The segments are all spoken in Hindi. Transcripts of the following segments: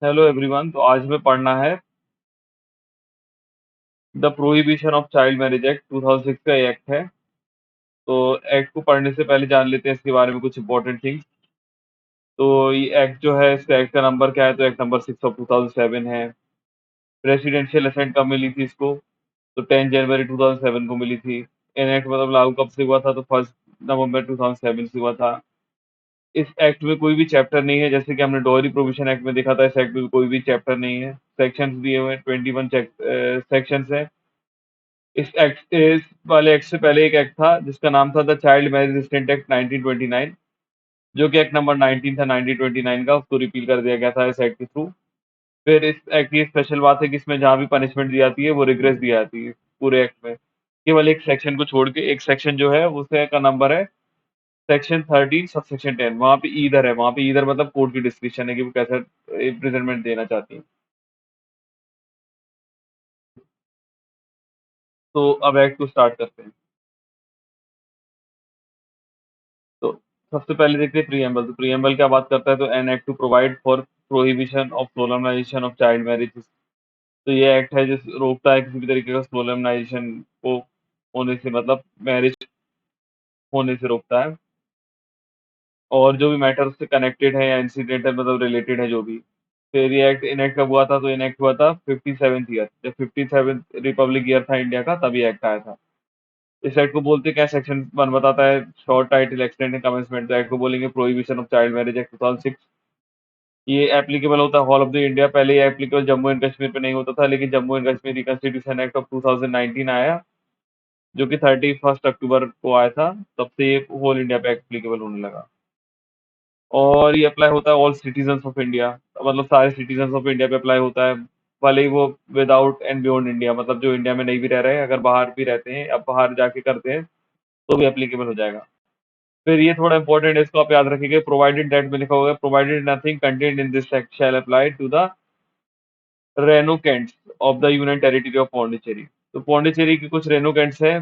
Hello everyone. तो आज हमें पढ़ना है the prohibition of child marriage act 2006 का एक्ट है। तो एक्ट को पढ़ने से पहले जान लेते हैं इसके बारे में कुछ इंपॉर्टेंट थिंग्स। तो ये एक्ट जो है, इसका एक्ट का नंबर क्या है? तो एक्ट नंबर 6 ऑफ 2007 है। प्रेसिडेंशियल असेंट कब मिली थी इसको? तो 10 जनवरी 2007 को मिली थी। एक्ट मतलब लागू कब से हुआ था? तो 1 नवंबर 2007 से हुआ था। इस एक्ट में कोई भी चैप्टर नहीं है, जैसे कि हमने डॉयरी प्रोविजन एक्ट में देखा था। इस एक्ट में कोई भी चैप्टर नहीं है। सेक्शंस दिए हुए हैं, 21 सेक्शंस है। इस वाले एक्ट से पहले एक एक्ट था जिसका नाम था the child marriage restraint act 1929, जो कि एक्ट नंबर 19 था 1929 का। उसको रिपील कर दिया गया था इस एक्ट के थ्रू। फिर इस एक्ट की स्पेशल बात है कि इसमें जहाँ भी पनिशमेंट दी जाती है वो रिग्रेस दी जाती है पूरे एक्ट में। केवल एक सेक्शन को छोड़ के, एक सेक्शन जो है उसका का नंबर है सेक्शन 13 सब सेक्शन 10। वहाँ पे ईदर है, वहाँ पे ईदर मतलब कोर्ट की डिस्क्रिप्शन है कि वो कैसा रिप्रेजेंटमेंट देना चाहती है। तो अब एक्ट को स्टार्ट करते हैं। तो सबसे पहले देखते हैं प्रीएम्बल। तो प्रीएम्बल क्या बात करता है? तो an act to provide for prohibition of solemnisation of child marriage. तो ये एक्ट है जिस रोकता है किसी भी तरीके का सोलमनाइजेशन को होने से, मतलब मैरिज होने से रोकता है। और जो भी मैटर उससे कनेक्टेड है या इंसिडेंटल मतलब रिलेटेड है जो भी। फिर ये एक्ट इनेक्ट कब हुआ था? तो इनेक्ट हुआ था 57th ईयर, जब 57th रिपब्लिक ईयर था इंडिया का, तभी एक्ट आया था। इस एक्ट को बोलते हैं क्या? सेक्शन 1 बताता है short title extend and commencement. तो एक्ट को बोलेंगे prohibition of child marriage act 2006। ये एप्लीकेबल होता है हॉल ऑफ द इंडिया। पहले ये एप्लीकेबल जम्मू एंड कश्मीर पे नहीं होता था, लेकिन Jammu and Kashmir reconstitution act of 2019 आया, जो कि 31 अक्टूबर को आया था। तब से ये होल इंडिया पे एप्लीकेबल होने लगा। और ये अप्लाई होता है ऑल सिटीजन्स ऑफ इंडिया, मतलब सारे सिटीजन्स ऑफ इंडिया पे अप्लाई होता है। भले ही वो विदाउट एंड बियॉन्ड इंडिया, मतलब जो इंडिया में नहीं भी रह रहे हैं, अगर बाहर भी रहते हैं, अब बाहर जाके करते हैं तो भी एप्लीकेबल हो जाएगा। फिर ये थोड़ा इंपॉर्टेंट है, इसको आप याद रखिएगा। प्रोवाइडेड दैट में लिखा होगा provided nothing contained in this act shall apply to the renoncants of the union territory of Pondicherry. तो पौंडीचेरी के कुछ रेनोकेंट्स हैं,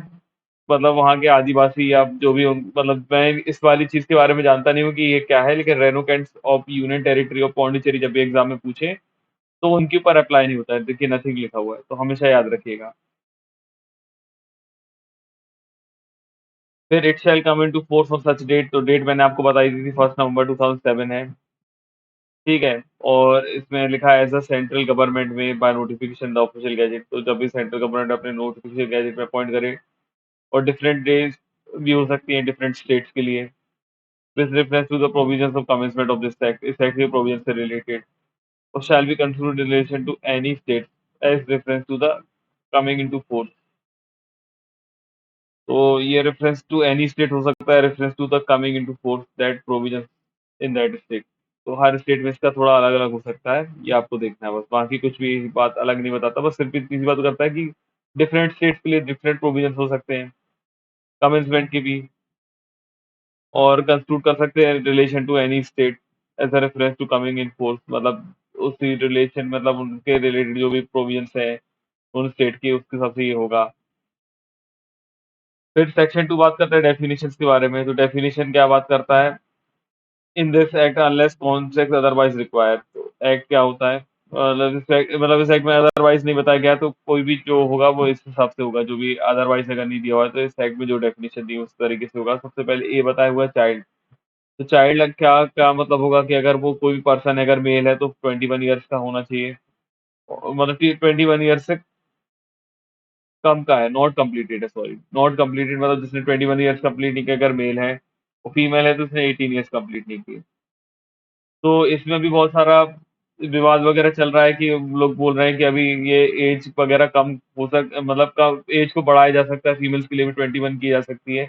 मतलब वहाँ के आदिवासी या जो भी मतलब मैं इस वाली चीज के बारे में जानता नहीं हूँ कि ये क्या है, लेकिन renoncants of union territory of Pondicherry जब भी एग्जाम में पूछे तो उनके ऊपर अप्लाई नहीं होता है। देखिए नथिंग लिखा हुआ है, तो हमेशा याद रखिएगा। फिर it shall come into force of such date. तो डेट मैंने आपको बताई दी थी, 1 नवंबर 2007 है। ठीक है। और इसमें लिखा है एज अ सेंट्रल गवर्नमेंट में by notification the official gazette. तो जब भी सेंट्रल गवर्नमेंट अपने नोटिफिकेशन गैजेट में अपॉइंट करे, और डिफरेंट डेज भी हो सकती हैं डिफरेंट स्टेट्स के लिए। With reference to the provisions of commencement of this act, इस एक्ट के प्रोविजन से रिलेटेड। और shall be conclude in relation to any state as reference to the coming into force. तो ये रेफरेंस टू एनी स्टेट हो सकता है, reference to the coming into force that provision in that state. तो हर स्टेट में इसका थोड़ा अलग अलग हो सकता है, ये आपको देखना है बस। बाकी कुछ भी बात अलग नहीं बताता, बस सिर्फ इतनी सी बात करता है कि डिफरेंट स्टेट्स के लिए डिफरेंट प्रोविजन हो सकते हैं कमेंसमेंट के भी। और कंक्लूड कर सकते हैं relation to any state as a reference to coming in force, मतलब उसी रिलेशन, मतलब उनके रिलेटेड जो भी प्रोविजंस है उन स्टेट के, उसके हिसाब से ये होगा। फिर सेक्शन 2 बात करता है डेफिनेशंस के बारे में। तो डेफिनेशन क्या बात करता है? इन this act unless context otherwise required. तो एक्ट क्या होता है? मतलब इस एक्ट में अदरवाइज नहीं बताया गया, तो कोई भी जो होगा वो इस हिसाब से होगा। जो भी अदरवाइज अगर नहीं दिया हुआ है तो इस एक्ट में जो डेफिनेशन दी है उस तरीके से होगा। सबसे पहले ये बताया हुआ है चाइल्ड। तो चाइल्ड क्या क्या मतलब होगा कि अगर वो कोई भी पर्सन है, अगर मेल है तो 21 ईयर्स का होना चाहिए। मतलब कि 21 ईयर्स से कम का है, नॉट कंप्लीटेड है, सॉरी नॉट कंप्लीटेड, मतलब जिसने 21 ईयर्स कंप्लीट नहीं किया अगर मेल है, और फीमेल है तो उसने 18 ईयर्स कंप्लीट नहीं किए। तो इसमें भी बहुत सारा विवाद वगैरह चल रहा है कि लोग बोल रहे हैं कि अभी ये एज वगैरह कम हो मतलब का एज को बढ़ाया जा सकता है, फीमेल्स के लिए भी 21 की जा सकती है।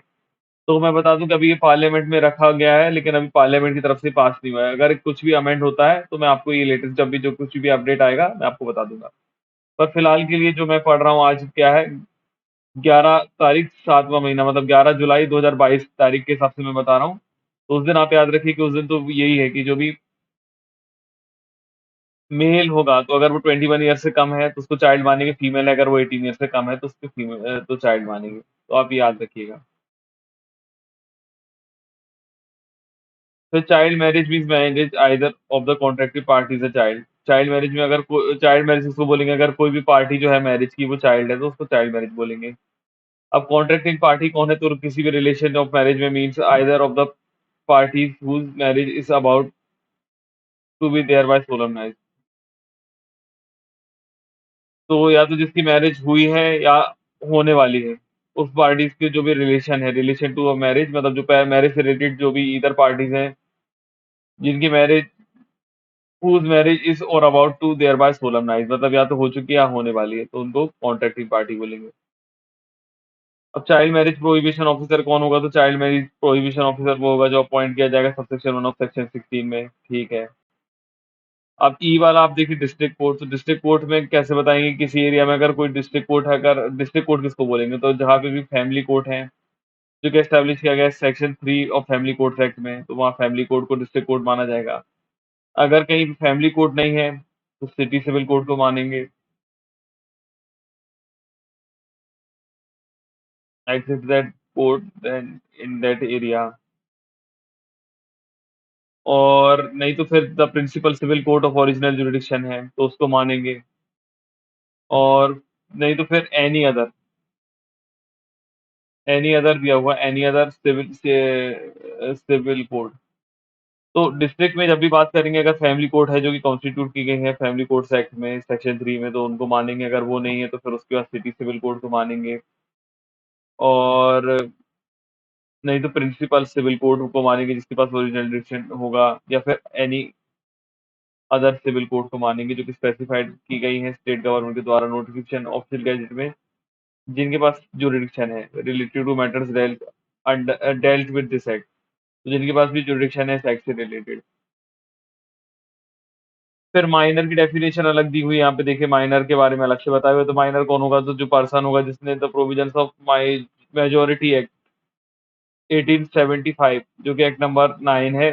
तो मैं बता दूं कि अभी ये पार्लियामेंट में रखा गया है, लेकिन अभी पार्लियामेंट की तरफ से पास नहीं हुआ है। अगर कुछ भी अमेंड होता है तो मैं आपको ये लेटेस्ट जब भी जो कुछ भी अपडेट आएगा मैं आपको बता दूंगा। पर फिलहाल के लिए जो मैं पढ़ रहा हूँ आज क्या है, 11 तारीख 7वां महीना, मतलब 11 जुलाई 2022 तारीख के हिसाब से मैं बता रहा हूँ। तो उस दिन आप याद रखिए कि उस दिन तो यही है कि जो भी मेल होगा, तो अगर वो 21 ईयर से कम है तो उसको चाइल्ड मानेंगे, फीमेल है अगर वो 18 ईयर से कम है तो उसको फीमेल तो चाइल्ड मानेंगे। तो आप ये याद रखिएगा। फिर child marriage means marriage either of the कॉन्ट्रैक्टिव party is a child. Child marriage में अगर चाइल्ड मैरिज उसको बोलेंगे, अगर कोई भी पार्टी जो है मैरिज की वो चाइल्ड है तो उसको चाइल्ड मैरिज बोलेंगे। अब कॉन्ट्रैक्टिंग पार्टी कौन है, तो किसी भी रिलेशन ऑफ मैरिज में means either of the parties whose marriage is about to be thereby solemnize. तो या तो जिसकी मैरिज हुई है या होने वाली है, उस पार्टीज के जो भी रिलेशन है, रिलेशन टू अ मैरिज, मतलब जो मैरिज से रिलेटेड जो भी इधर पार्टीज हैं जिनकी marriage whose marriage is or about to thereby solemnize, मतलब या तो हो चुकी है या होने वाली है, तो उनको कॉन्ट्रैक्टिंग पार्टी बोलेंगे। अब चाइल्ड मैरिज प्रोहिबिशन ऑफिसर कौन होगा, तो चाइल्ड मैरिज प्रोहिबिशन ऑफिसर वो होगा जो अपॉइंट किया जाएगा सबसेक्शन 1 ऑफ सेक्शन 16 में। ठीक है। अब ई वाला आप देखिए डिस्ट्रिक्ट कोर्ट, तो डिस्ट्रिक्ट कोर्ट में कैसे बताएंगे किसी एरिया में अगर कोई डिस्ट्रिक्ट कोर्ट है, अगर डिस्ट्रिक्ट कोर्ट किसको बोलेंगे, तो जहाँ पे भी फैमिली कोर्ट है जो कि एस्टेब्लिश किया गया है section 3 of family court act में, तो वहाँ फैमिली कोर्ट को डिस्ट्रिक्ट कोर्ट माना जाएगा। अगर कहीं फैमिली कोर्ट नहीं है तो सिटी सिविल कोर्ट को मानेंगे। access that court then in that area, और नहीं तो फिर the principal civil court of original jurisdiction है तो उसको मानेंगे। और नहीं तो फिर एनी अदर दिया हुआ एनी अदर सिविल कोर्ट। तो डिस्ट्रिक्ट में जब भी बात करेंगे, अगर फैमिली कोर्ट है जो कि कॉन्स्टिट्यूट की गई है फैमिली कोर्ट्स एक्ट में सेक्शन 3 में, तो उनको मानेंगे। अगर वो नहीं है तो फिर उसके बाद सिटी सिविल कोर्ट को मानेंगे। और नहीं तो प्रिंसिपल सिविल कोर्ट को मानेंगे जिसके पास ओरिजिनल जुरिडिक्शन होगा, या फिर एनी अदर सिविल कोड को मानेंगे जो कि स्पेसिफाइड की गई है स्टेट गवर्नमेंट के द्वारा नोटिफिकेशन ऑफिशियल गैजेट में, जिनके पास जुरिडिक्शन है related to matters dealt with this act, तो जिनके पास भी जुरिडिक्शन है इस एक्ट से रिलेटेड। फिर माइनर की डेफिनेशन अलग दी हुई है, यहाँ पे देखिए माइनर के बारे में अलग से बताया हुआ है। तो माइनर कौन होगा, तो जो पर्सन होगा जिसने the provisions of my majority act 1875, जो कि एक्ट नंबर 9 है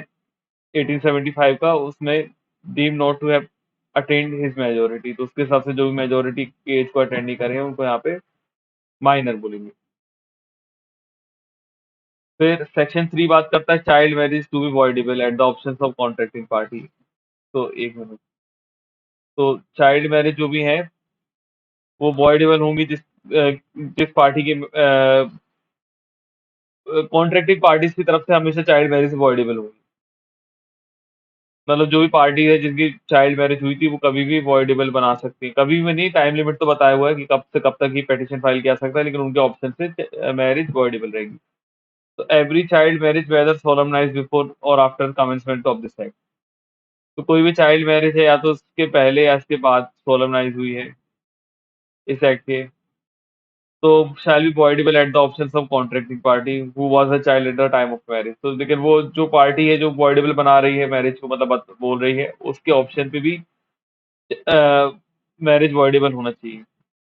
1875 का, उसमें deem not to have attend his majority, तो उसके हिसाब से जो भी मेजोरिटी की एज को अटेंड नहीं करें उनको यहाँ पे माइनर बोलेंगे। फिर सेक्शन 3 बात करता है child marriage to be voidable at the option of contracting party. तो एक मिनट, तो चाइल्ड मैरिज जो भी है वो वॉइडेबल होंगी जिस पार्टी के कॉन्ट्रैक्टिंग पार्टीज की तरफ से हमेशा चाइल्ड मैरिज वॉइडेबल होगी। मतलब जो भी पार्टी है जिनकी चाइल्ड मैरिज हुई थी वो कभी भी वॉइडेबल बना सकती है, कभी भी नहीं, टाइम लिमिट तो बताया हुआ है कि कब से कब तक ही पिटीशन फाइल किया सकता है, लेकिन उनके ऑप्शन से मैरिज वॉइडेबल रहेगी। तो every child marriage whether solemnise before और after commencement of this act, तो कोई भी चाइल्ड मैरिज है या तो उसके पहले या इसके बाद सोलमनाइज हुई है इस एक्ट के, तो shall be voidable at the option of contracting party who was a child at the time of marriage. तो लेकिन वो जो पार्टी है जो वॉइडेबल बना रही है मैरिज को, मतलब बोल रही है, उसके ऑप्शन पे भी मैरिज वॉइडेबल होना चाहिए।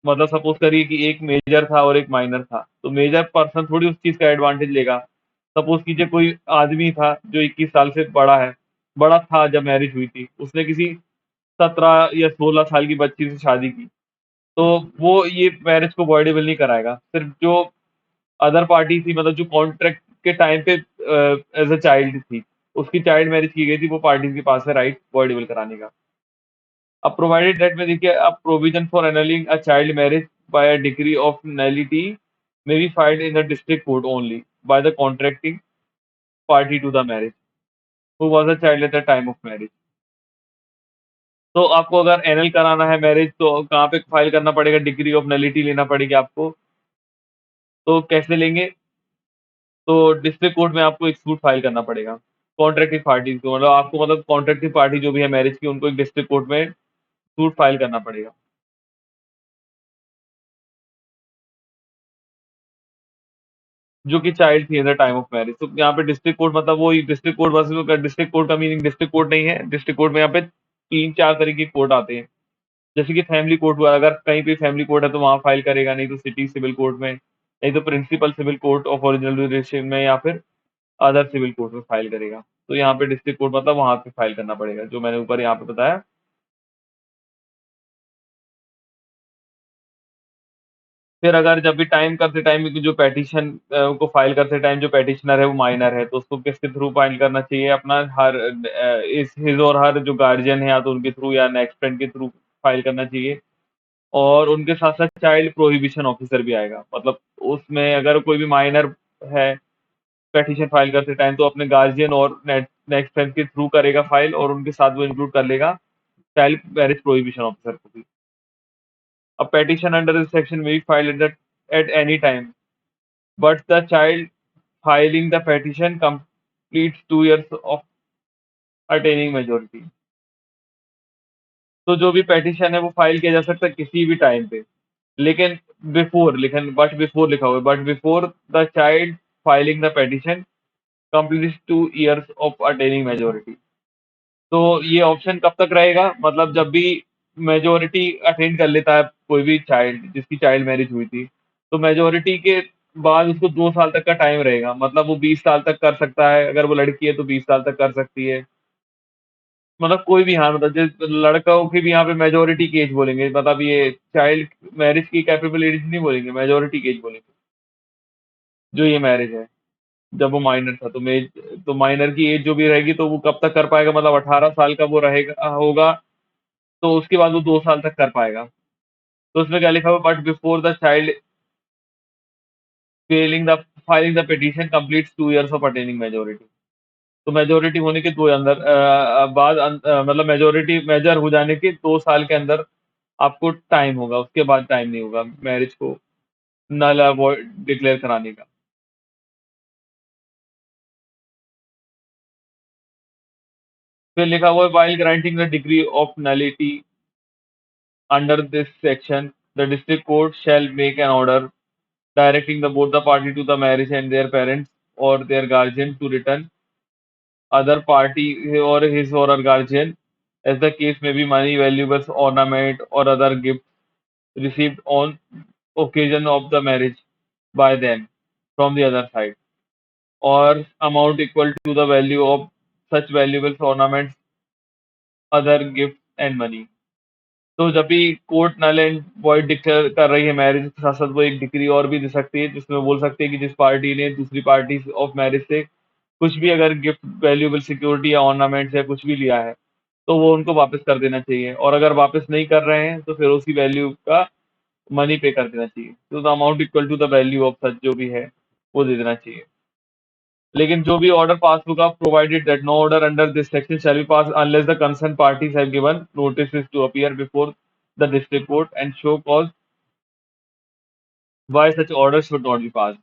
मतलब सपोज करिए कि एक मेजर था और एक माइनर था, तो मेजर पर्सन थोड़ी उस चीज का एडवांटेज लेगा। सपोज कीजिए कोई आदमी था जो 21 साल से बड़ा है, बड़ा था जब मैरिज हुई थी, उसने किसी 17 या 16 साल की बच्ची से शादी की, तो वो ये मैरिज को वॉइडेबल नहीं कराएगा। सिर्फ जो अदर पार्टी थी, मतलब जो कॉन्ट्रैक्ट के टाइम पे एज अ चाइल्ड थी, उसकी चाइल्ड मैरिज की गई थी, वो पार्टी के पास है राइट वॉइडेबल कराने का। अब प्रोवाइडेड दैट में देखिए, अब provision for annulling a child marriage by a decree of nullity may be filed in the district court only by the contracting party to the marriage who was a child at the time of marriage। तो आपको अगर एनएल कराना है मैरिज तो कहाँ पे फाइल करना पड़ेगा, डिग्री ऑफ नलिटी लेना पड़ेगी आपको। तो कैसे लेंगे, तो डिस्ट्रिक्ट कोर्ट में आपको एक सूट फाइल करना पड़ेगा कॉन्ट्रैक्टिव पार्टी को, मतलब आपको, मतलब कॉन्ट्रैक्टिव पार्टी जो भी है मैरिज की, उनको एक डिस्ट्रिक्ट कोर्ट में सूट फाइल करना पड़ेगा जो कि चाइल्ड थी at the time of marriage. तो यहाँ पे डिस्ट्रिक्ट कोर्ट, मतलब वो district court versus district court का मीनिंग डिस्ट्रिक्ट कोर्ट नहीं है। डिस्ट्रिक्ट कोर्ट में यहाँ पे 3-4 तरीके के कोर्ट आते हैं, जैसे कि फैमिली कोर्ट हुआ, अगर कहीं पे फैमिली कोर्ट है तो वहाँ फाइल करेगा, नहीं तो सिटी सिविल कोर्ट में, नहीं तो principal civil court of original jurisdiction में, या फिर अदर सिविल कोर्ट में फाइल करेगा। तो यहाँ पे डिस्ट्रिक्ट कोर्ट मतलब वहां पे फाइल करना पड़ेगा, जो मैंने ऊपर यहाँ पे बताया। फिर अगर जब भी टाइम करते टाइम जो पेटिशन को फाइल करते टाइम जो पेटिशनर है वो माइनर है, तो उसको किसके थ्रू फाइल करना चाहिए? अपना इस हिज़ और हर जो गार्डियन है या तो उनके थ्रू या नेक्स्ट फ्रेंड के थ्रू फाइल करना चाहिए। और उनके साथ-साथ चाइल्ड प्रोहिबिशन ऑफिसर भी आएगा। मतलब उसमें अगर कोई भी माइनर है, पेटिशन फाइल करते टाइम तो अपने गार्जियन और नेक्स्ट फ्रेंड के थ्रू करेगा फाइल और उनके साथ वो इंक्लूड कर लेगा चाइल्ड मैरिज प्रोहिबिशन ऑफिसर को भी। A petition under this section may be filed at any time, but the child filing the petition completes 2 years of attaining majority. तो जो भी पेटिशन है वो फाइल किया जा सकता है किसी भी टाइम पे, लेकिन बट बिफोर लिखा हुआ है, but before the child filing the petition completes 2 years of attaining majority. तो ये ऑप्शन कब तक रहेगा? मतलब जब भी मेजॉरिटी अटेन कर लेता है कोई भी चाइल्ड जिसकी चाइल्ड मैरिज हुई थी, तो मेजॉरिटी के बाद उसको 2 साल तक का टाइम रहेगा। मतलब वो 20 साल तक कर सकता है, अगर वो लड़की है तो 20 साल तक कर सकती है। मतलब कोई भी, हाँ, मतलब जिस लड़कों की भी यहाँ पे मेजॉरिटी की एज बोलेंगे, मतलब ये चाइल्ड मैरिज की कैपेबल एज नहीं बोलेंगे, मेजॉरिटी की एज बोलेंगे, जो ये मैरिज है। जब वो माइनर था तो माइनर की एज जो भी रहेगी तो वो कब तक कर पाएगा? मतलब 18 साल का वो रहेगा होगा, तो उसके बाद वो 2 साल तक कर पाएगा। तो उसमें क्या लिखा हुआ? But before the child failing the filing the petition completes 2 years of attaining majority. तो मेजॉरिटी होने के 2 अंदर बाद मतलब मेजॉरिटी मेजर हो जाने के 2 साल के अंदर आपको टाइम होगा, उसके बाद टाइम नहीं होगा मैरिज को नल अवॉइड डिक्लेयर कराने का। फिर लिखा हुआ है while granting the degree of nullity under this section the district court shell make an order directing the both the party to the marriage and their parents or their guardian to return other party or his or her guardian, as the case may be money, valuables, ornament, or other gifts received on occasion of the marriage by them from the other side, or amount equal to the value of such valuables, ornaments, other gifts, and money. तो जब भी court null and void declare कर रही है मैरिज के साथ साथ वो एक डिक्री और भी दे सकती है जिसमें बोल सकती है कि जिस पार्टी ने दूसरी पार्टी ऑफ मैरिज से कुछ भी अगर गिफ्ट वैल्यूएबल सिक्योरिटी या ऑर्नामेंट्स या कुछ भी लिया है तो वो उनको वापस कर देना चाहिए, और अगर वापस नहीं कर रहे हैं तो फिर उसी वैल्यू का मनी पे कर देना चाहिए। तो the amount equal to the value of such जो भी है वो दे देना चाहिए। लेकिन जो भी ऑर्डर पास होगा provided that no order under this section shall be pass unless the concern parties have given notice to appear before the district court and show cause why such order should not be pass.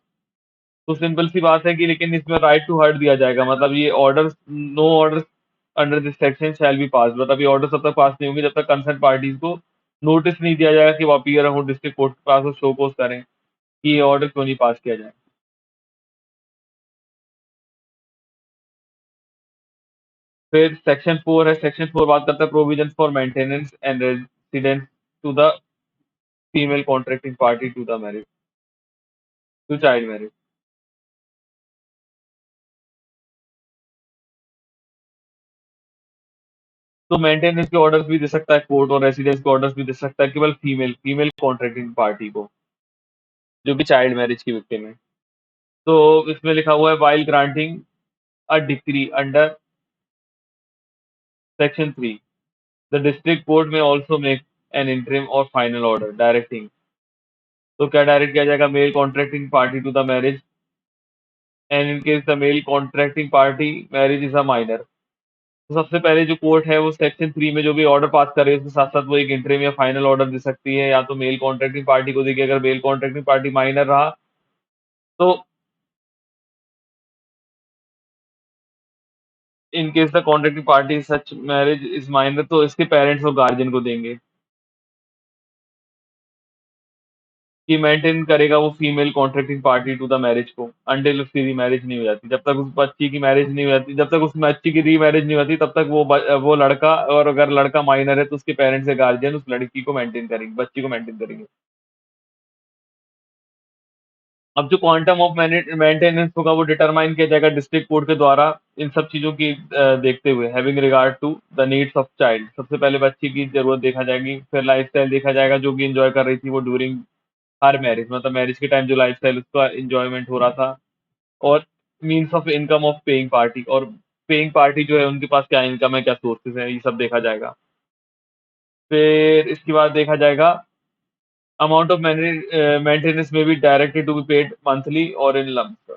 तो सिंपल सी बात है कि लेकिन इसमें राइट टू हर्ट दिया जाएगा, मतलब ये order no order under this section shall be pass, मतलब ये ऑर्डर तब तक पास नहीं होंगे जब तक कंसर्न पार्टीज को नोटिस नहीं दिया जाएगा कि वो अपीयर हो डिस्ट्रिक्ट कोर्ट के पास और शो कोज करें कि ये ऑर्डर क्यों नहीं पास किया जाए। फिर सेक्शन 4 है, सेक्शन 4 बात करता है provision for maintenance and residence to the female contracting party to the marriage to child marriage. तो मेंटेनेंस के ऑर्डर्स भी दे सकता है कोर्ट और रेसिडेंस के ऑर्डर्स भी दे सकता है केवल फीमेल फीमेल कॉन्ट्रैक्टिंग पार्टी को जो कि चाइल्ड मैरिज की विक्टिम है। तो इसमें लिखा हुआ है while granting a decree under section 3 the district court may also make an interim और फाइनल ऑर्डर डायरेक्टिंग। तो क्या डायरेक्ट किया जाएगा? Male contracting party to the marriage and in case the male contracting party marriage is a minor. तो सबसे पहले जो कोर्ट है वो सेक्शन 3 में जो भी ऑर्डर पास करे उसके साथ साथ वो एक इंटरिम या फाइनल ऑर्डर दे सकती है, या तो मेल कॉन्ट्रैक्टिंग पार्टी को देगी अगर मेल कॉन्ट्रैक्टिंग पार्टी माइनर रहा तो इन case the contracting party such marriage is minor तो इसके पेरेंट्स और गार्जियन को देंगे कि मेंटेन करेगा वो female contracting party to the marriage को अंटिल उसकी रीमैरिज नहीं हो जाती, जब तक उस बच्ची की मैरिज नहीं हो जाती, जब तक उस बच्ची की रीमैरिज नहीं होती तब तक वो लड़का, और अगर लड़का माइनर है तो उसके पेरेंट्स या गार्जियन उस लड़की को मेंटेन करेंगे, बच्ची को मेंटेन करेंगे। अब जो क्वांटम ऑफ मेंटेनेंस होगा वो डिटरमाइन किया जाएगा डिस्ट्रिक्ट कोर्ट के द्वारा इन सब चीजों की देखते हुए having regard to the needs of child. सबसे पहले बच्ची की जरूरत देखा जाएगी, फिर लाइफस्टाइल देखा जाएगा जो कि एंजॉय कर रही थी वो ड्यूरिंग हर मैरिज मतलब मैरिज के टाइम जो लाइफ़स्टाइल उसका एन्जॉयमेंट हो रहा था और means of income of paying party और पेइंग पार्टी जो है उनके पास क्या इनकम है, क्या सोर्सेज़ हैं, ये सब देखा जाएगा। फिर इसके बाद देखा जाएगा amount of maintenance may be directly to be paid monthly और इन लम्प सम।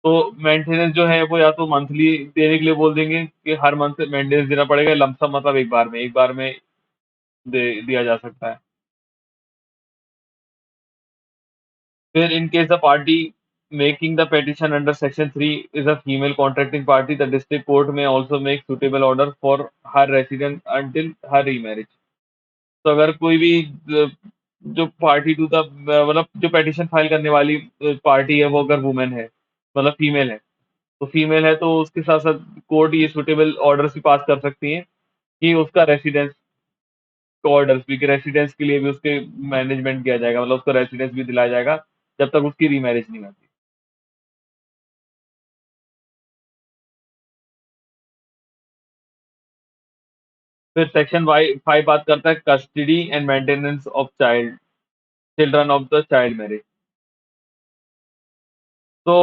तो मेंटेनेंस जो है वो या तो मंथली देने के लिए बोल देंगे कि हर मंथ मेंटेनेंस देना पड़ेगा, लम्प सम मतलब एक बार में दे दिया जा सकता है। फिर इन case the party making the petition under section 3 is a female contracting party, the district court may also make suitable order for her residence until her remarriage। तो अगर कोई भी जो पार्टी टू द मतलब जो पेटिशन फाइल करने वाली पार्टी है वो अगर वुमेन है मतलब फीमेल है, तो फीमेल है तो उसके साथ साथ कोर्ट ये सुटेबल ऑर्डर्स भी पास कर सकती है कि उसका रेसिडेंस ऑर्डर्स भी कि रेसिडेंस के लिए भी उसके मैनेजमेंट किया जाएगा, मतलब उसको रेसिडेंस भी दिलाया जाएगा जब तक उसकी रीमैरिज नहीं होती। फिर सेक्शन वाई 5 बात करता है custody and maintenance of children of the child marriage. तो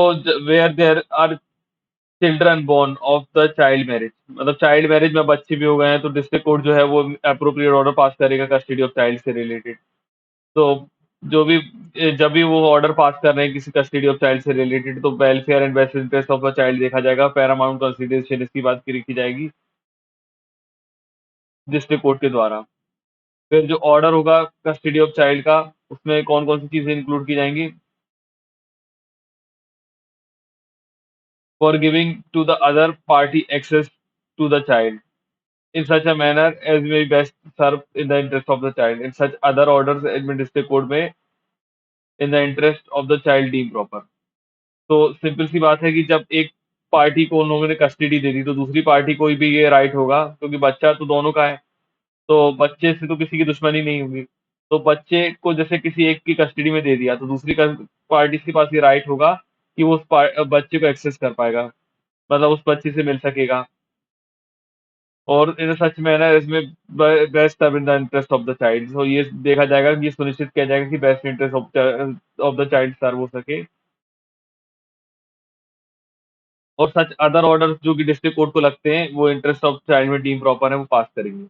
where there are children born of the child marriage, मतलब चाइल्ड मैरिज में बच्चे भी हो गए हैं तो डिस्ट्रिक्ट कोर्ट जो है वो अप्रोप्रिएट ऑर्डर पास करेगा कस्टडी ऑफ चाइल्ड से रिलेटेड। तो जो भी जब भी वो ऑर्डर पास कर रहे हैं किसी कस्टडी ऑफ चाइल्ड से रिलेटेड तो welfare and best interest of the child देखा जाएगा, पैरामाउंट कंसिडरेशन इसकी बात की रखी जाएगी डिस्ट्रिक्ट कोर्ट के द्वारा। फिर जो ऑर्डर होगा कस्टडी ऑफ चाइल्ड का उसमें कौन कौन सी चीजें इंक्लूड की जाएंगी, for giving to the other party access to the child in such a manner as may best serve in the interest of the child. In such other orders, administrative code में in the interest of the child deemed proper। तो सिंपल सी बात है कि जब एक पार्टी को उन लोगों ने कस्टडी दे दी तो दूसरी पार्टी को भी ये राइट होगा क्योंकि बच्चा तो दोनों का है, तो बच्चे से तो किसी की दुश्मनी नहीं होगी। तो बच्चे को जैसे किसी एक की कस्टडी में दे दिया तो दूसरी पार्टी के पास ये राइट होगा कि वो बच्चे को एक्सेस कर पाएगा, मतलब उस बच्चे से मिल सकेगा और इन सच मैनर इसमें best serve in the interest of the child. तो ये देखा जाएगा कि ये सुनिश्चित किया जाएगा कि best interest of the child serve हो सके और सच अदर ऑर्डर्स जो कि डिस्ट्रिक्ट कोर्ट को लगते हैं वो इंटरेस्ट ऑफ चाइल्ड में डीम प्रॉपर है वो पास करेंगे।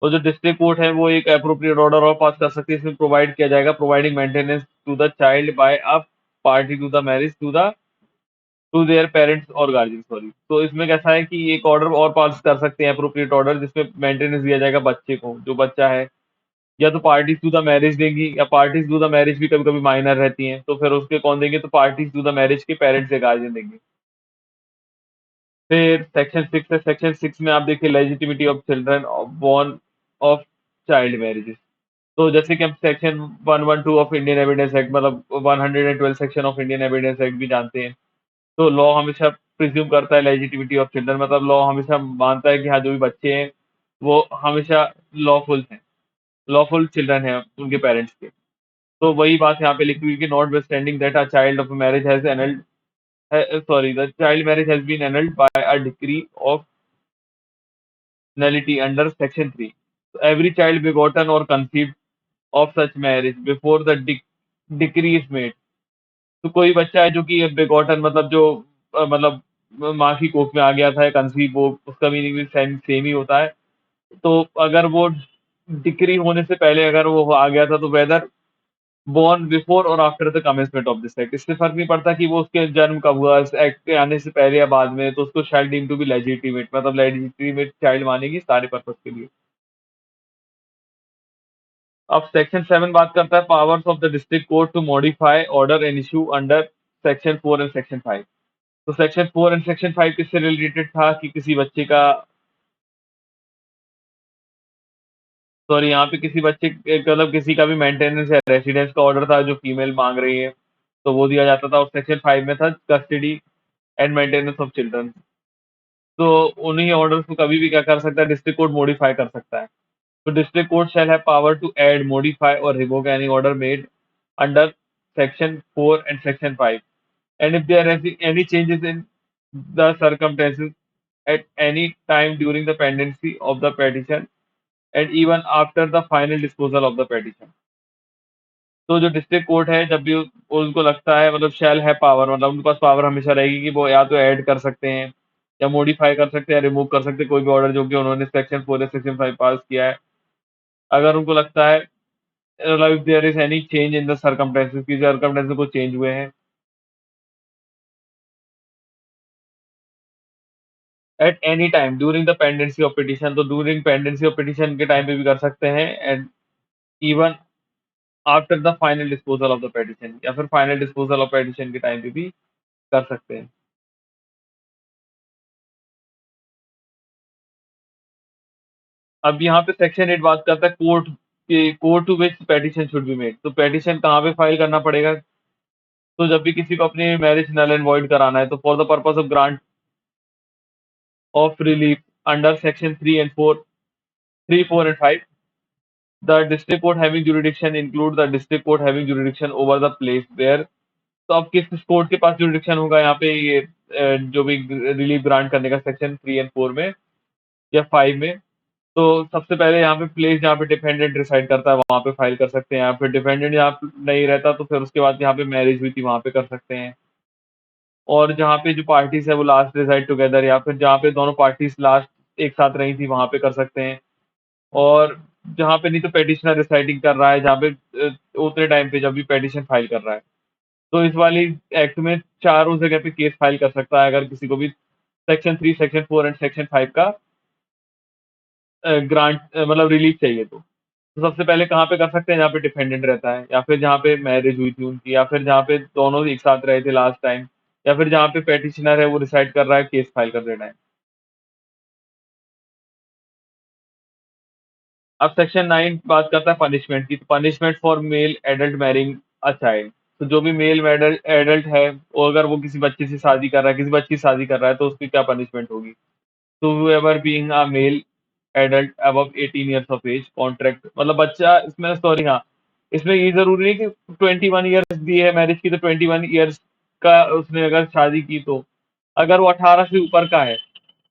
तो जो डिस्ट्रिक्ट कोर्ट है वो एक अप्रोप्रिएट ऑर्डर और पास कर सकती है, इसमें प्रोवाइड किया जाएगा providing maintenance to the child by a party to the marriage to their parents और गार्जियन सॉरी। तो इसमें कैसा है कि एक ऑर्डर और पास कर सकते हैं अप्रोप्रिएट ऑर्डर जिसमें मेंटेनेंस दिया जाएगा बच्चे को, जो बच्चा है या तो पार्टीज टू द मैरिज देंगी या पार्टीज टू द मैरिज भी कभी कभी माइनर रहती हैं तो फिर उसके कौन देंगे, तो पार्टीज टू द मैरिज के पेरेंट्स या गार्जियन देंगे। फिर सेक्शन 6 है, सेक्शन 6 में आप देखिए legitimacy of children born of child marriages. तो जैसे कि हम section 112 of Indian Evidence Act मतलब 112 section of Indian Evidence Act भी जानते हैं। तो लॉ हमेशा प्रिज्यूम करता है लेजिटिमिटी ऑफ चिल्ड्रन, मतलब लॉ हमेशा मानता है कि हाँ जो भी बच्चे हैं वो हमेशा लॉफुल हैं, लॉफुल चिल्ड्रन है उनके पेरेंट्स के। तो वही बात यहाँ पे लिखी हुई कि not standing that a child of marriage has annulled sorry the child marriage has been annulled by a decree of nullity under section 3। So every child begotten or conceived of such marriage before the decree is made। तो कोई बच्चा है जो कि बेगॉटन मतलब जो मतलब माँ की कोख में आ गया था कंसीव, वो उसका मीनिंग भी सेम सेम ही होता है। तो अगर वो डिक्री होने से पहले अगर वो आ गया था तो वेदर बोर्न बिफोर और after the commencement of this act, इससे फर्क नहीं पड़ता कि वो उसके जन्म कब हुआ, इस एक्ट के आने से पहले या बाद में, तो उसको child deem to be legitimate, मतलब लेजिटिमेट चाइल्ड मानेगी सारे पर्पज के लिए। अब सेक्शन 7 बात करता है powers of the district court to modify order and issue under section 4 and section 5। तो सेक्शन 4 एंड सेक्शन 5 किससे रिलेटेड था कि किसी बच्चे का सॉरी यहाँ पे किसी बच्चे मतलब किसी का भी मेंटेनेंस या रेसिडेंस का ऑर्डर था जो फीमेल मांग रही है तो वो दिया जाता था, और सेक्शन 5 में था custody and maintenance of children. तो उन्हीं ऑर्डर्स को कभी भी क्या कर सकता है डिस्ट्रिक्ट कोर्ट मॉडिफाई कर सकता है। तो district court shall have power to add, modify or revoke any order made under section 4 and section 5, and if there is any changes in the circumstances at any time during the pendency of the petition and even after the final disposal of the petition। तो जो डिस्ट्रिक्ट कोर्ट है जब भी उनको लगता है मतलब शैल है पावर मतलब उनके पास पावर हमेशा रहेगी कि वो या तो ऐड कर सकते हैं या मॉडिफाई कर सकते हैं या रिमूव कर सकते हैं कोई भी ऑर्डर जो कि उन्होंने सेक्शन 4 या सेक्शन 5 पास किया है। अगर उनको लगता है if there is any change in the circumstances की सर्कमस्टेंसेस को चेंज हुए हैं at any time during the pendency of petition, तो ड्यूरिंग पेंडेंसी ऑफ पिटिशन के टाइम पे भी कर सकते हैं and even after the final disposal of the petition या फिर फाइनल डिस्पोजल ऑफ पेटिशन के टाइम पे भी कर सकते हैं। अब यहाँ पे सेक्शन 8 बात करता है court to which petition should be made, तो पेटिशन कहाँ पे फाइल करना पड़ेगा। तो जब भी किसी को अपनी मैरिज नल एंड वॉइड कराना है तो for the purpose of grant of relief under section 3 and 4 the district court having jurisdiction include the district court having jurisdiction over the place where. तो अब किस कोर्ट के पास jurisdiction होगा यहाँ पे ये जो भी रिलीफ ग्रांट करने का सेक्शन 3 and 4 में या 5 में। तो सबसे पहले यहाँ पे प्लेस जहाँ पे डिपेंडेंट रिसाइड करता है वहाँ पे फाइल कर सकते हैं, या फिर डिपेंडेंट यहाँ पे नहीं रहता तो फिर उसके बाद यहाँ पे मैरिज हुई थी वहाँ पे कर सकते हैं। और जहाँ पे जो पार्टीज है वो लास्ट रिसाइड टुगेदर या फिर जहाँ पे दोनों पार्टीज लास्ट एक साथ रही थी वहाँ पे कर सकते हैं। और जहाँ पे नहीं तो पेटिशनर रिसाइडिंग कर रहा है जहाँ पे उतने टाइम पे जब भी पेटिशन फाइल कर रहा है। तो इस वाली एक्ट में चारों जगह पे केस फाइल कर सकता है अगर किसी को भी सेक्शन 3 सेक्शन 4 एंड सेक्शन 5 का ग्रांट मतलब रिलीफ चाहिए तो सबसे पहले कहाँ पे कर सकते हैं जहाँ पे डिपेंडेंट रहता है या फिर जहाँ पे मैरिज हुई थी उनकी या फिर जहाँ पे दोनों एक साथ रहे थे लास्ट टाइम या फिर जहाँ पे पेटिशनर है वो डिसाइड कर रहा है केस फाइल करते टाइम। अब सेक्शन 9 बात करता है पनिशमेंट की, तो punishment for male adult marrying a child. तो जो भी मेल एडल्ट एडल्ट है और अगर वो किसी बच्चे से शादी कर रहा है किसी बच्ची से शादी कर रहा है तो उसकी क्या पनिशमेंट होगी। तो whoever being a male adult above 18 years of age contract मतलब बच्चा इसमें सॉरी हाँ इसमें ये जरूरी नहीं कि 21 ईयर्स दी है मैरिज की तो 21 ईयर्स का उसने अगर शादी की तो अगर वो 18 से ऊपर का है,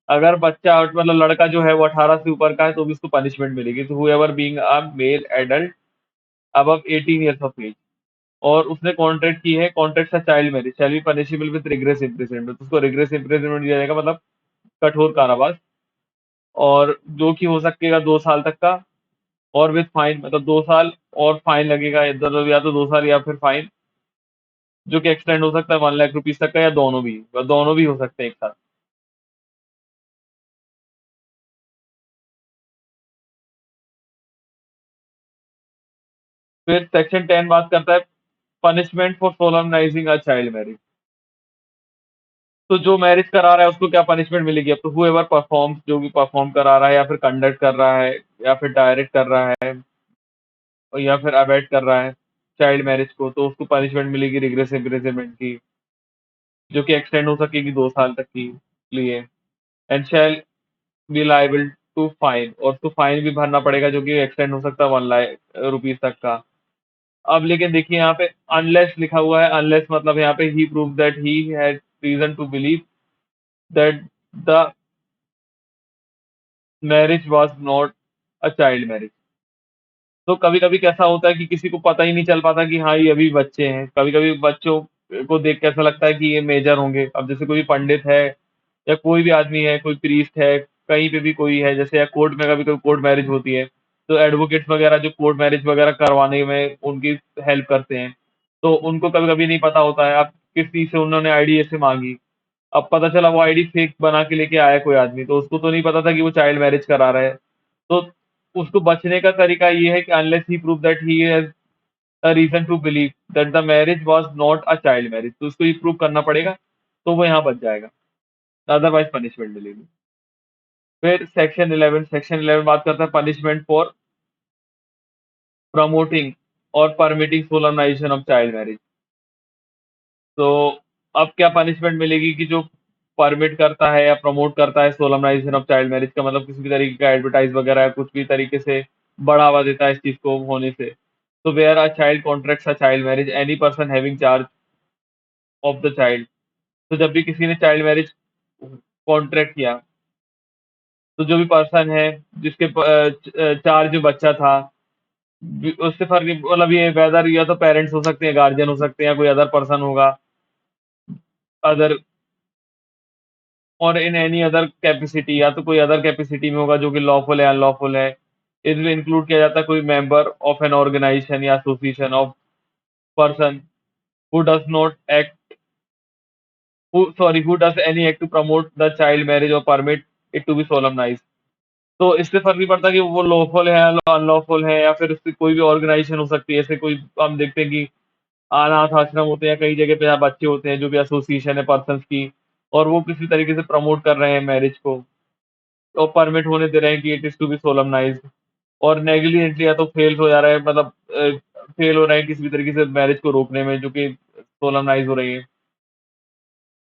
अगर बच्चा मतलब लड़का जो है वो 18 से ऊपर का है तो भी उसको पनिशमेंट मिलेगी। तो whoever being a male adult above 18 years of age और उसने कॉन्ट्रैक्ट की है contract child marriage shall be punishable with rigorous imprisonment, तो उसको रिग्रेस इम्प्रिजनमेंट दिया जाएगा मतलब कठोर कारावास और जो कि हो सकेगा 2 साल तक का और विद फाइन मतलब 2 साल और फाइन लगेगा इधर या तो 2 साल या फिर फाइन जो कि एक्सटेंड हो सकता है 1 लाख रुपीज तक का या दोनों भी हो सकते हैं एक साथ। फिर सेक्शन 10 बात करता है punishment for solemnising a child marriage. तो जो मैरिज करा रहा है उसको क्या पनिशमेंट मिलेगी। अब तो हुएवर परफॉर्म जो भी परफॉर्म करा रहा है या फिर कंडक्ट कर रहा है या फिर डायरेक्ट कर रहा है और या फिर अबैट कर रहा है चाइल्ड मैरिज को तो उसको पनिशमेंट मिलेगी रिग्रेस इम्प्रिजनमेंट की जो कि एक्सटेंड हो सकेगी 2 साल तक की लिए। And shall be liable to fine और उसको फाइन भी भरना पड़ेगा जो कि एक्सटेंड हो सकता है 1 लाख रुपीज तक का। अब लेकिन देखिए यहाँ पे अनलेस लिखा हुआ है, अनलेस मतलब यहाँ पे he prove that he had reason to believe that the marriage was not a child marriage. तो कभी कभी कैसा होता है कि किसी को पता ही नहीं चल पाता कि हाँ ये अभी बच्चे हैं, कभी कभी बच्चों को देख के ऐसा लगता है कि ये मेजर होंगे। अब जैसे कोई पंडित है या कोई भी आदमी है कोई प्रीस्ट है कहीं पे भी कोई है जैसे या कोर्ट में कभी कभी कोर्ट मैरिज होती है तो एडवोकेट्स वगैरह जो कोर्ट मैरिज वगैरह करवाने में उनकी हेल्प करते हैं तो उनको कभी कभी नहीं पता होता है। अब किस चीज से उन्होंने आईडी ऐसे मांगी, अब पता चला वो आईडी फेक बना के लेके आया कोई आदमी तो उसको तो नहीं पता था कि वो चाइल्ड मैरिज करा रहा है। तो उसको बचने का तरीका ये है कि unless he prove that he has a reason to believe that the marriage was not a child marriage, तो उसको ये प्रूव करना पड़ेगा तो वो यहाँ बच जाएगा, अदरवाइज पनिशमेंट मिलेगी। फिर सेक्शन 11 बात करता है पनिशमेंट फॉर प्रमोटिंग और परमिटिंग सोलमनाइजेशन ऑफ चाइल्ड मैरिज। तो अब क्या पनिशमेंट मिलेगी कि जो परमिट करता है या प्रमोट करता है सोलमनाइजेशन ऑफ चाइल्ड मैरिज का मतलब किसी भी तरीके का एडवर्टाइज वगैरह या कुछ भी तरीके से बढ़ावा देता है इस चीज को होने से। तो where a child contracts a child marriage any person having charge of the child. तो जब भी किसी ने चाइल्ड मैरिज कॉन्ट्रैक्ट किया तो जो भी पर्सन है जिसके चार्ज में बच्चा था उससे फर्क नहीं, मतलब ये वेदर या तो पेरेंट्स हो सकते हैं, गार्जियन हो सकते हैं, या कोई अदर पर्सन होगा, अदर, और इन एनी अदर कैपेसिटी, या तो कोई अदर कैपेसिटी में होगा जो कि लॉफुल है, अनलॉफुल है। इसमें इंक्लूड किया जाता है कोई मेंबर ऑफ एन ऑर्गेनाइजेशन या association of person who does not act, who does any act to promote the child marriage और permit it to be solemnized. तो इससे फर्क नहीं पड़ता कि वो लॉफुल है, अनलॉफुल है, या फिर उसकी कोई भी ऑर्गेनाइजेशन हो सकती है। ऐसे कोई हम देखते हैं कि अनाथ आश्रम होते हैं, कई जगह पे यहाँ बच्चे होते हैं जो भी एसोसिएशन है पर्सन्स की, और वो किसी तरीके से प्रमोट कर रहे हैं मैरिज को, और परमिट होने दे रहे हैं कि इट इज टू बी सोलमनाइज्ड, और नेग्लिजेंटली या तो फेल हो जा रहा है, मतलब फेल हो रहे हैं किसी भी तरीके से मैरिज को रोकने में जो कि सोलमनाइज हो रही है।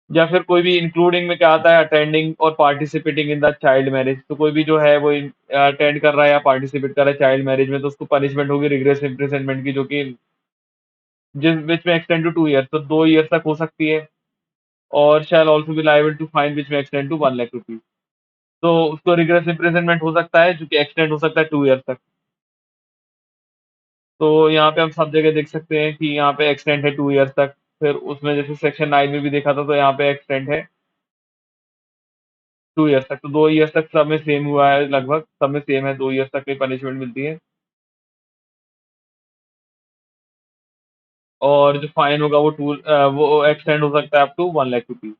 या फिर कोई भी इंक्लूडिंग में क्या आता है, अटेंडिंग और participating in the child marriage. तो कोई भी जो है वो अटेंड कर रहा है या पार्टिसिपेट कर रहा है चाइल्ड मैरिज में, तो उसको पनिशमेंट होगी रिग्रेस इम्प्रिजनमेंट की, जो कि जिस विच में एक्सटेंड टू 2 ईयर्स, तो 2 ईयर्स तक हो सकती है। और shall also be liable to fine which may extend to 1 lakh rupees. तो उसको रिग्रेस इम्प्रिजनमेंट हो सकता है जो कि एक्सटेंड हो सकता है 2 ईयर्स तक। तो यहाँ पे हम सब जगह देख सकते हैं कि यहाँ पे एक्सटेंड है 2 ईयर्स तक। फिर उसमें जैसे सेक्शन 9 में भी देखा था, तो यहाँ पे एक्सटेंड है 2 ईयर्स तक। तो 2 ईयर्स तक सब में सेम हुआ है, लगभग सब में सेम है, 2 ईयर्स तक की पनिशमेंट मिलती है। और जो फाइन होगा वो एक्सटेंड हो सकता है अप टू 1 लाख रुपीज।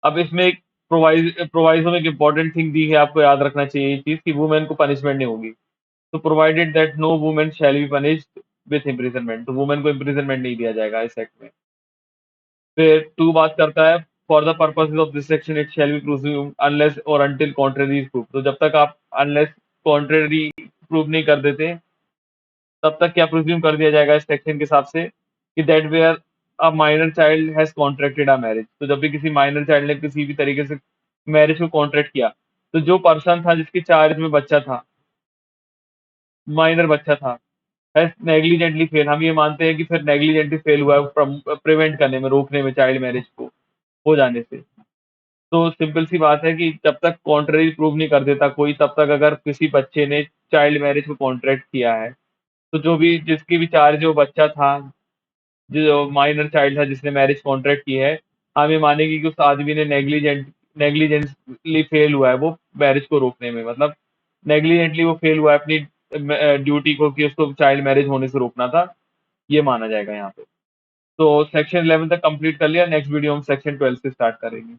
अब इसमें एक प्रोवाइजो में एक इंपॉर्टेंट थिंग दी है, आपको याद रखना चाहिए ये चीज, कि वुमेन को पनिशमेंट नहीं होगी। तो provided that no women shall be punished with imprisonment, तो वुमेन को इम्प्रिजनमेंट नहीं दिया जाएगा इस एक्ट में। फिर 2 बात करता है, for the purposes of this section it shall be presumed unless और अंटिल कॉन्ट्ररी इज प्रूव्ड। तो जब तक आप अनलेस कॉन्ट्ररी प्रूव नहीं कर देते, तब तक क्या प्रिज्यूम कर दिया जाएगा इस सेक्शन के हिसाब से, कि that where a minor child has contracted a marriage. तो जब भी किसी माइनर चाइल्ड ने किसी भी तरीके से मैरिज को कॉन्ट्रैक्ट किया, तो जो पर्सन था जिसके चार्ज में बच्चा था, माइनर बच्चा था, हैज नेग्लिजेंटली फेल, हम ये मानते हैं कि फिर नेग्लिजेंटली फेल हुआ है प्रिवेंट करने में, रोकने में चाइल्ड मैरिज को हो जाने से। तो सिंपल सी बात है कि जब तक कॉन्ट्ररी प्रूव नहीं कर देता कोई, तब तक अगर किसी बच्चे ने चाइल्ड मैरिज को कॉन्ट्रैक्ट किया है, तो जो भी जिसकी भी चार्ज जो बच्चा था, जो माइनर चाइल्ड था जिसने मैरिज कॉन्ट्रैक्ट की है, हम ये मानेंगे कि उस आदमी ने नेग्लिजेंटली फेल हुआ है वो मैरिज को रोकने में, मतलब नेग्लिजेंटली वो फेल हुआ है अपनी ड्यूटी को, कि उसको चाइल्ड मैरिज होने से रोकना था, ये माना जाएगा यहाँ पे। तो सेक्शन 11 तक कंप्लीट कर लिया, नेक्स्ट वीडियो हम सेक्शन 12 से स्टार्ट करेंगे।